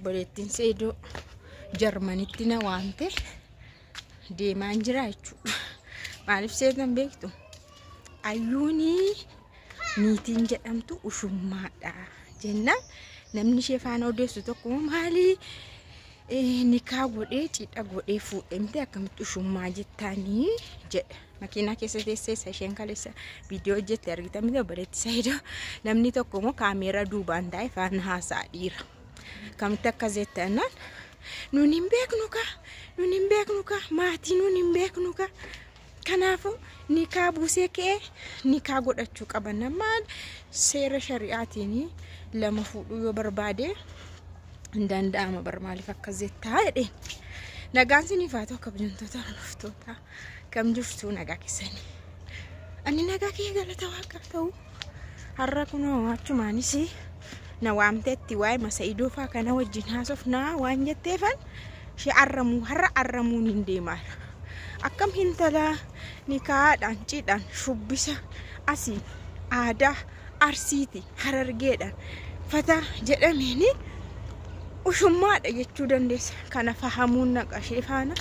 obboleettiin Seedoo Jarmanitti na waamte deemaan jira jechuudha. Maaliif seetan beektu? Ayyuuni niitiin jedhamtu ushummaadha jenna. Namni ishee faana odeessu tokko maali nikaa godhee cidha godhee fuudhemte akkamitti ushummaa jettaanii jedha. Makiinaa keessa teessee isheen kaleessa viidiyoo hojjette argitan obboleettii Seedoo. Namni tokko immoo kaameeraa duubaan taa'ee faana haasaa dhiira. Akkamitti akkas jettannaan nuun hin beeknu ka maatii nuun hin beeknu ka. Kanaafuu nikaa buusee ka'ee nikaa godhachuu qaban maal seera shari'aatiin lama fuudhuu yoo barbaade hin danda'ama bar maaliif akkas jettaa jedheen. Nagaan siniif haa ta'u kabajamtoota hordoftoota kam jirtu nagaa keessanii. Ani nagaa kee galata waaqa ta'u har'a kunoo achumaanis na waamteetti waa'ee Seedoo faa kana wajjin haasofnaa waan jetteefan ishee har'a arramuun hin deemaa. Akkam hintala nikaadhaan cidhaan shubbisa asii aadaa arsiiti harargeedhaan fata jedhameeni ushummaadha jechuu dandeessa. Kana fahamuun naqashee faana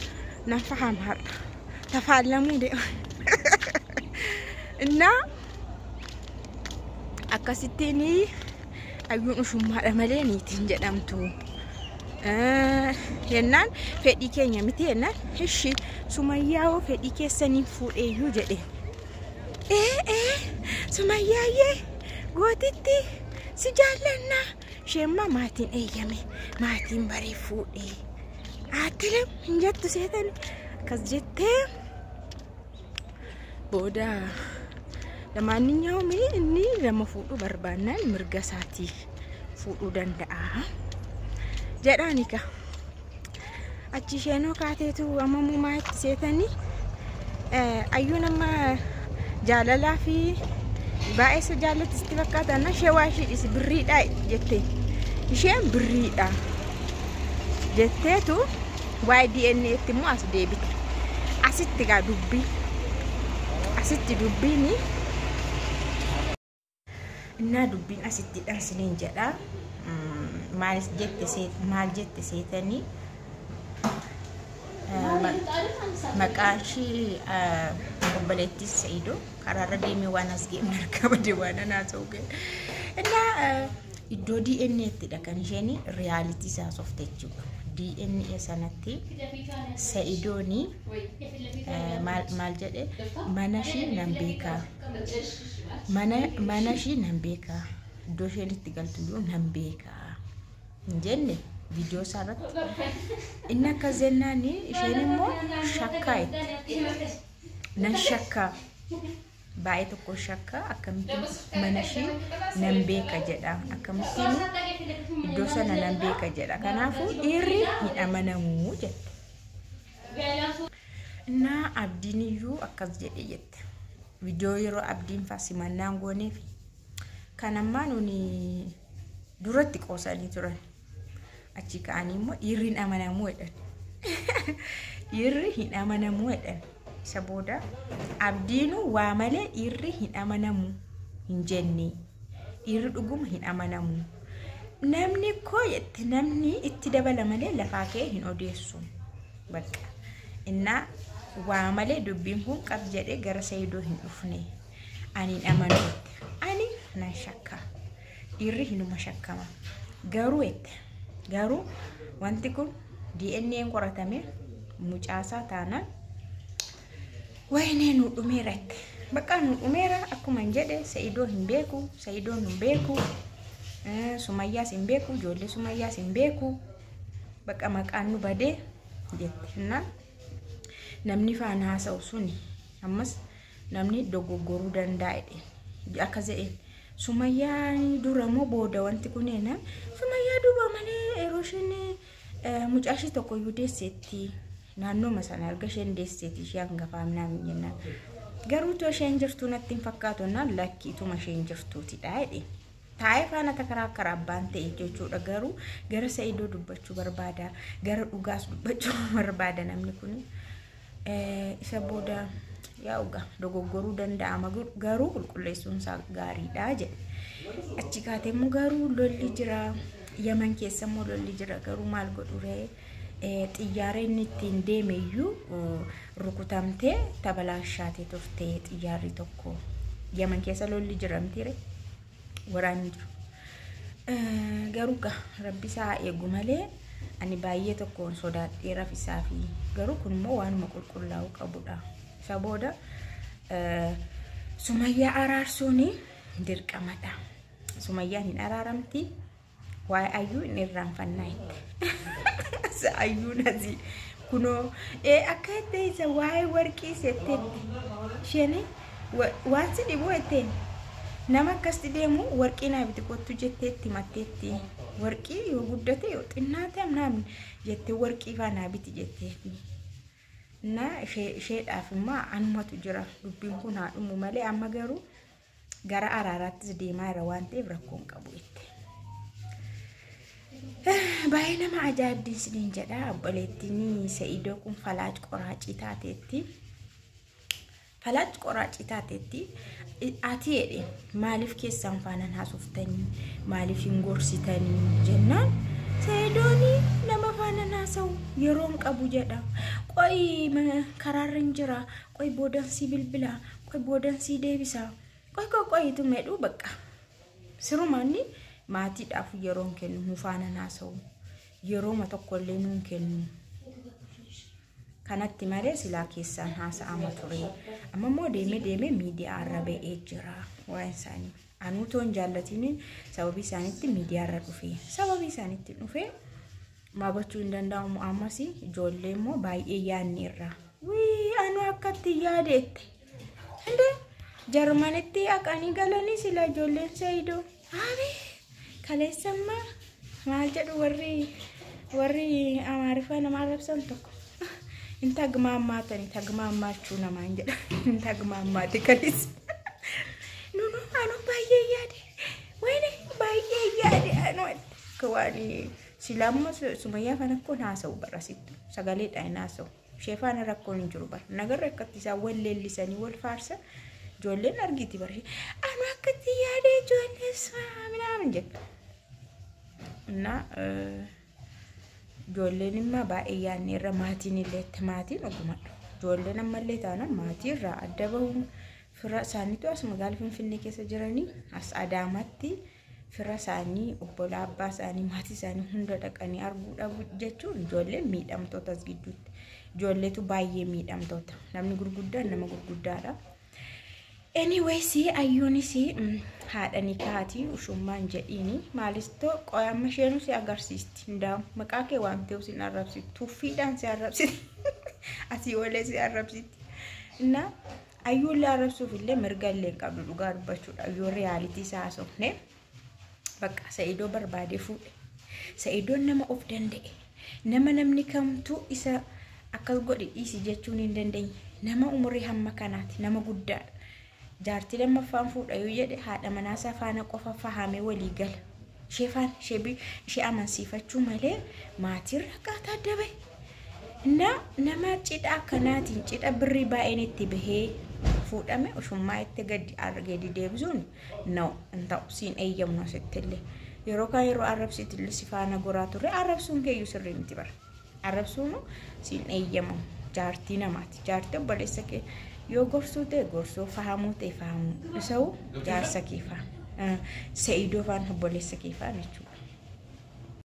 nan fahamaadha. Tafaalamuu deema. Innaa akkasittiin ayyuun ushummaadha malee niitiin jedhamtu. Yennaan fedhii keenya miti yennaan ishi Sumayyaa fedhii keessaniin fuudheeyyuu jedhe. Sumayyaayyee gootitti si jaallannaa. Shemma maatiin eeyyame maatiin barii fuudhee. Atilam hin jettu seetan akkas jettee booda lamaaniyyuu inni lama fuudhuu barbaannaan mirga isaatii fuudhuu danda'a. Jedhaanika achi isheenoo kaateetu amamuu maatti seetanii ayyuun amma jaalalaa fi baay'ee jaallatti itti fakkaatan ishee waa ishee birriidha jettee isheen birriidha jetteetu waa'ee DNA itti immoo as deebite. Asitti gaa dubbii asitti dubbiini innaa dubbiin asitti dhansiniin jedha. Maal jette seetanii maqaashi obboleettii Seedoo karaarra deemee waan as geemne argabade waan anaasoo ga'e. Innaa iddoo DNA ittidha kan isheen riyaalitii isaa softe jechuudha. DNA sanatti Seedooni maal jedhe mana ishii nan beekaa. Mana ishii nan beekaa. Iddoo isheen itti galtu nan beekaa. Jenne video sarratti inni akka zennaani isheen immoo shakkaa nan shakkaa baay'ee tokko shakkaa akkamitti mana ishii nan beeka jedha. Akkamitti iddoo sana nan beeka jedha. Kanaafuu dhiirri hin amanamuu jette. Innaa abdiin iyyuu akkas jedhe jette. Video yeroo abdiin faasimannaan gooneef kan ammaa nuni duratti qoosanii turan. Achi ka'anii immoo dhiirri hin amanamuu jedhan. Dhiirri hin amanamuu jedhan. Isa booda abdiinu waa malee dhiirri hin amanamu hin jenne. Dhiirri dhuguma hin amanamu. Namni koo jette namni itti dabala malee lafaa kee hin odeessu. Bakka innaa waa malee dubbiin kun qab jedhee gara Seedoo hin dhufne. Ani hin amanu jette. Ani nan shakka. Dhiirri hinuma shakkama. Garuu wanti kun DNA qoratame mucaasaa taanaan wayne nu dhumeeratti. Bakka nu dhumeera akkuma jedhe Seedoo hin beeku, Seedoon hin beeku, Sumayyaas hin beeku, ijoollee Sumayyaas hin beeku. Bakka maqaan nu badee jette. Namni faana haasa'u suni ammas namni dogoggoruu danda'a. Akka jedheen Sumayyaan dura moo booda wanti kuneena Sumayyaa duuba malee eroshin mucaashi tokko iyyuu deesseetti naannoo masana arga isheen deesseetti ishee hangafaamnaa jennaan. Garuu too isheen jirtu natti hin fakkaatu naan lakkiituma isheen jirtuutidha jedhe. Taa'ee faana takaraakara abbaan ta'e jechuudha. Garuu gara Seedoo dubbachuu barbaada, gara dhugaas dubbachuu barbaada namni kun. Isa booda yaa uga dogoggoruu danda'ama garuu qulqulleessuun isaa gaariidha jedhe. Achi kaatee immoo garuu lolli jira. Yaman keessa mololli jira garuu maal godhure xiyyaara inni ittiin deeme iyyuu rukutamtee tabalaashaatee turte xiyyaarri tokko Yaman keessa lolli jiramtire waraanni jiru. Garuu rabbi isaa eegu malee ani baay'ee tokkoon sodaadhee rafisaa fi garuu kun immoo waanuma qulqullaa'u qabudha. Isa booda Sumayyaa araarsuuni dirqamadha. Sumayyaan hin araaramti. Waa'ee ayyuu hin irraanfannaa itti. Ayyuu nasi kunoo akka itti isa waa'ee warqii setteetti isheen waan si dhibuu etteen nama akkasti deemu warqii naa biti kottu jetteetti matteetti warqii yoo guddate yoo xinnaate amnaamni jettee warqii faanaa biti jetteetti. Na isheedhaaf immoo anumatu jira dubbiin kun haa dhumu malee amma garuu gara araaraattis deemaa jira waan ta'eef rakkoon qabu itti. Baay'ee nama ajaa'ibsiisniin jedha obboleettiin Sa'idoo kun falaac qoraacii taateetti. Falaac qoraacii taateetti ati jedhe maaliif keessan faanaan haasuftanii maaliif hin gorsitanii jennaan Sa'idooni nama faanaan haasa'u yeroon qabu jedha. Qoy karaarrin jira qoy boodansii bilbila qoy boodansii deebisa qoy tu medhu bakka sirumaanni maatiidhaaf yeroon kennu nu faanaan haasa'u yeroo ma tokkollee nuun kennu kanatti malee silaa keessaan haasa'ama ture amma immoo deeme miidiyaa irra ba'ee jira waan isaanii anuu toon jaallatini sababii isaaniitti miidiyaa irra dhufe sababii isaaniitti dhufe maabachuu hin danda'amu ammas ijoollee immoo baay'ee yaanni irra anu akkatti yaadeette ande jarmanitti aqanii galanii sila ijoolleen Sa'idoo abi kaleessamma maal jedhu warri amaariffaa nama arrabsan tokko inta gmaammaatani tagmaammaachuu namaan jedha inta gmaammaati kanis nunu anu baay'ee yaade wayne baay'ee yaade anu kawaani silamma Sumayyaa fana kun haasa'u barasittu sagaleedhaan haasa'u sheefaan rakkoon hin jiru bar nagarra akkatti isaa wal leellisanii wal faarsa ijoolleen argiti bar anu akkatti yaade ijoollees minaamin jedha na ijoolleen imma baay'ee yaanni irra maatiin illee maatiin ogumadha ijoolleen ammallee taanaan maatii irraa adda bahuun fira isaaniitu as magaalaa Finfinnee keessa jiranii as Adaamaatti fira isaanii obbolaa abbaa isaanii maatii isaanii hunda dhaqanii arguu dhabu jechuun ijoolleen miidhamtoota as gidduutti ijoolleetu baay'ee miidhamtoota namni gurguddaan nama gurguddaadha. Anyway ayyuunis haadhanii kaatii ushummaan jedhiini maalistoo qoyamma isheen si agarsiisti ndaam maqaa kee waan ta'u sin arrabsitu tuffiidhaan si arrabsiti asii olee si arrabsiti na ayyuulle arrabsuuf illee mirga illee qabdu dhugaa dubbachuudha yoo realitii isaa haasofne bakka Sa'idoo barbaade fuudhe Sa'idoon nama of danda'e nama namni kamtu isa akkas godhi dhiisi jechuun hin dandeenye nama umurii hamma kanaati nama guddaadha. Jaartii lammaffaan fuudha yoo jedhe haadha manaasaa faana qofa fahamee walii gala. Sheefaan ishee amansiifachuu malee maatirra qaataa dabe. Nama cidha akkanaatiin cidha birrii baay'een itti bahee fuudhame ushummaa itti gadi deebisuun no hin ta'u siin eeyyamnu asittillee. Yeroo kaan yeroo arrabsiitillee si faana goraa turre arrabsuun keeyyuu sirrii miti bara. Arrabsuun siin eeyyamamu jaartii namaati. Jaartii obboleessa kee yoo gorsuu ta'e gorsuu fahamuu ta'e fahamuu isa'u jaarsa keefaa Sa'idoo faan obboleessa keefaa jechuudha.